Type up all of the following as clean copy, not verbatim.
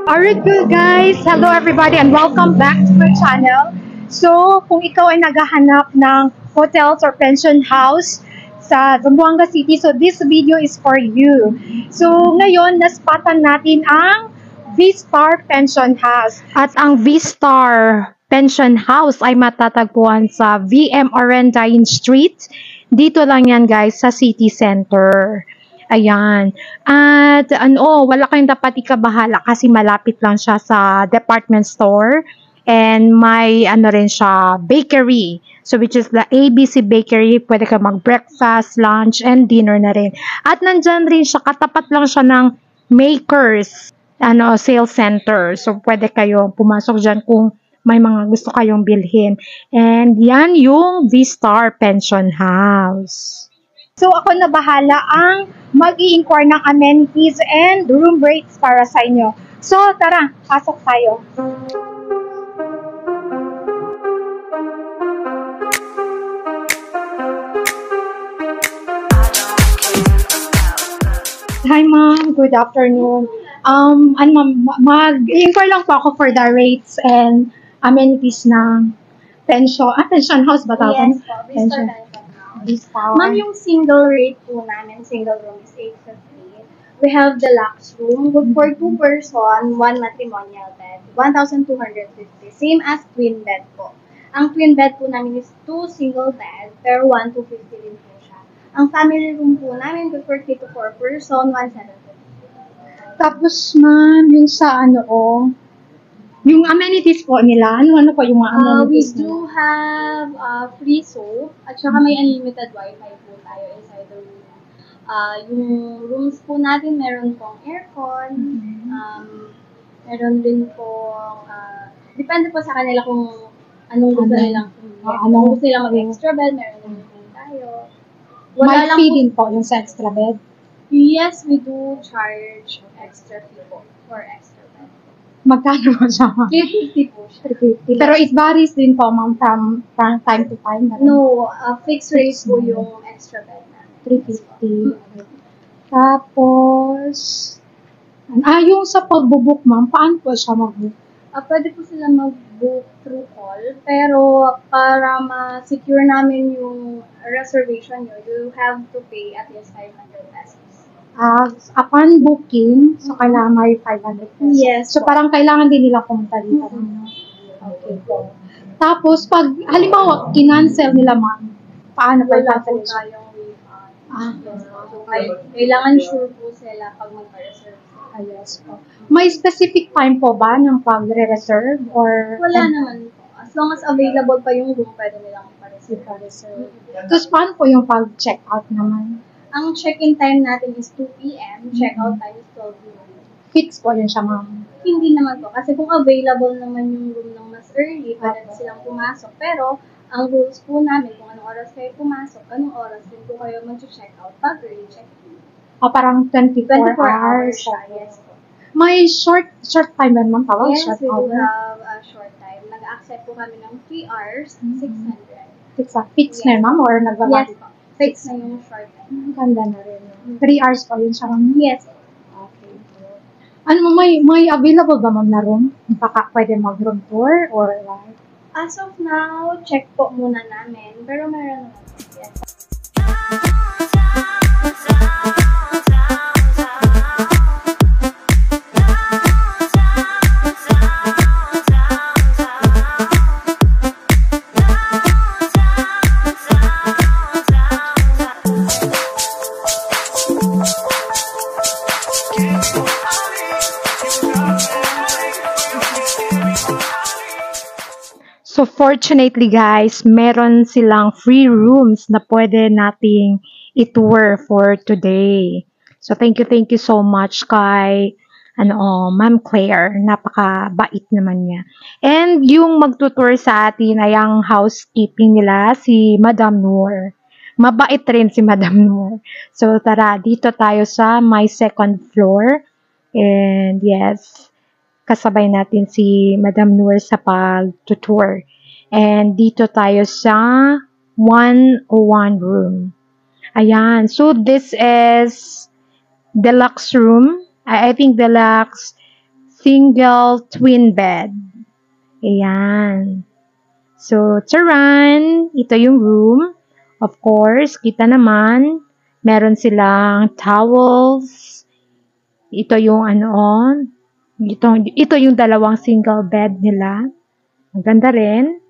Alright good guys, hello everybody and welcome back to my channel. So, kung ikaw ay naghahanap ng hotels or pension house sa Zamboanga City, so this video is for you. So, ngayon, naspatan natin ang V-Star Pension House. At ang V-Star Pension House ay matatagpuan sa VM Orendain Street. Dito lang yan guys, sa City Center. Ayan. At wala kayong dapat ikabahala kasi malapit lang siya sa department store and may rin siya bakery. So which is the ABC Bakery. Pwede ka mag-breakfast, lunch, and dinner na rin. At nandyan rin siya, katapat lang siya ng Makers sales center. So pwede kayong pumasok dyan kung may mga gusto kayong bilhin. And yan yung V-Star Pension House. So, ako na bahala ang mag-i-inquire ng amenities and room rates para sa inyo. So, tara, pasok tayo. Hi, ma'am. Good afternoon. Mag-i-inquire lang po ako for the rates and amenities ng pension house ba tawag? Yes po, pension. V-Star. Ma'am, yung single rate po namin, single room is 850. We have deluxe room, good for 2 person, 1 matrimonial bed, 1,250. Same as twin bed po. Ang twin bed po namin is 2 single bed, pero 1,250 din po siya. Ang family room po namin, good for 3 to 4 person, 1,750. Tapos, ma'am, yung sa yung amenities po nila, ano po yung mga We amenities do have free soap at saka may unlimited wifi po tayo inside the room. Yung rooms po natin, meron pong aircon, meron din pong, depende po sa kanila kung anong gusto nilang kung gusto nilang mag-extra bed, meron din po tayo. May fee din po yung sa extra bed? Yes, we do charge extra fee po for extra bed. Magkano po siya? 350 po siya. 350. Pero it varies din po, ma'am, from time to time? No, fixed rate po yung extra bed namin. 350. Tapos, yung sa pag-book, ma'am, paano po siya mag-book? Pwede po sila mag-book through call, pero para ma-secure namin yung reservation nyo, you have to pay at least 500 pesos. Upon booking, so kailangan may 500 pesos. Yes. So parang kailangan din nila pumunta dito. Okay po. Tapos, pag halimbawa, kinancel nila, ma'am, paano pa Wala po i-cancel? tayong refund. So, kailangan sure po sila pag mag-reserve. Yes po. May specific time po ba ng pag-re-reserve? Or Wala naman po. As long as available pa yung room, pwede nilang reserve. Tapos, paano po yung pag-check out naman? Ang check-in time natin is 2 p.m. Check-out time is 12 p.m. Fix po yun siya, ma'am. Hindi naman po. Kasi kung available naman yung room ng mas early, pwede silang pumasok. Pero, ang rules po namin, kung anong oras kayo pumasok, anong oras din po kayo mag-check-out pag early check-in. Parang 24 hours. siya, yes po. May short time ba, ma'am? Tawag Yes, short we do hour. have a short time. Nag-accept po kami ng 3 hours, 600. Fix na yun, ma'am? Or Yes po. Fix na yung short time. Ang ganda na rin. 3 hours pa yun siya, ma'am? Yes. Okay. May available ba, ma'am, na room? Pwede mag-room tour or what? As of now, check po muna namin. Pero meron naman. Yes. So, fortunately guys, meron silang free rooms na pwede nating i-tour for today. So, thank you so much kay Ma'am Claire. Napaka-bait naman niya. And yung magtutour sa atin ay ang housekeeping nila, si Madam Noor. Mabait rin si Madam Noor. So, tara, dito tayo sa my second floor. And yes, kasabay natin si Madam Noor sa pag-tour. And dito tayo sa 101 room. Ayan. So, this is deluxe room. I think deluxe single twin bed. Ayan. So, charan! Ito yung room. Of course, kita naman, meron silang towels. Ito yung ito yung dalawang single bed nila. Ang ganda rin.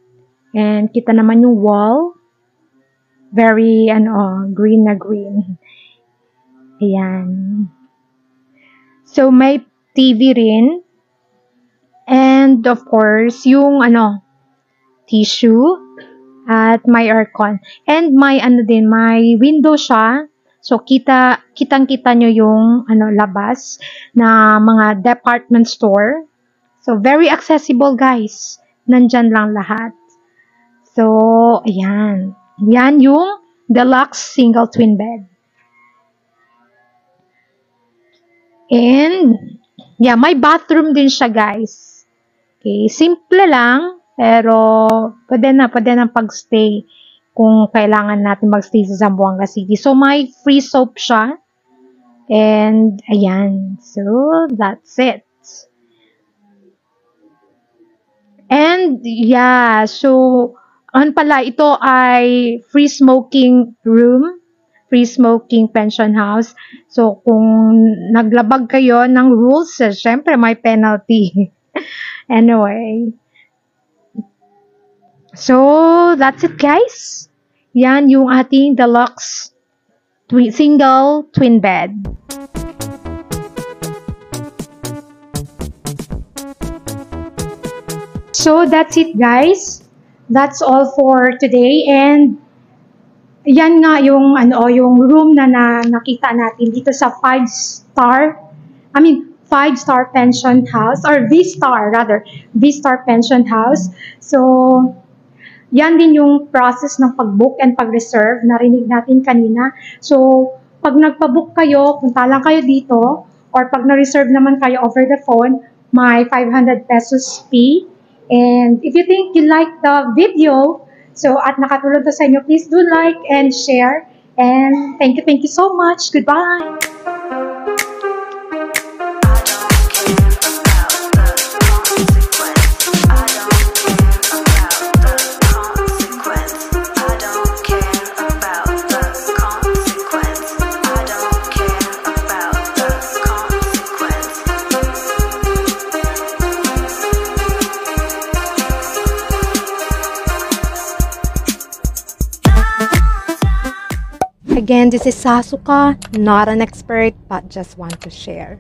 And kita naman yung wall. Very, green na green. Ayan. So, may TV rin. And, of course, yung, tissue. At may aircon. And may, may window siya. So, kitang-kita nyo yung, labas na mga department store. So, very accessible, guys. Nandyan lang lahat. So, ayan. Yan yung deluxe single twin bed. And, yeah, may bathroom din siya, guys. Okay, simple lang, pero pwede na pag-stay kung kailangan natin mag-stay sa Zamboanga City. So, may free soap siya. And, ayan. So, that's it. And, yeah, so, ito ay free smoking room, free smoking pension house. So, kung naglabag kayo ng rules, syempre may penalty. Anyway. So, that's it, guys. Yan yung ating deluxe single twin bed. So, that's it, guys. That's all for today. And, yan nga yung, yung room na nakita natin dito sa 5-star pension house, or V-star rather, V-star pension house. So, yan din yung process ng pag-book and pag-reserve, narinig natin kanina. So, pag nagpa-book kayo, punta lang kayo dito, or pag na-reserve naman kayo over the phone, may 500 pesos fee. And if you think you like the video, so at nakatulong to sa inyo, please do like and share. And thank you so much. Goodbye! Again, this is Sasuka, not an expert, but just want to share.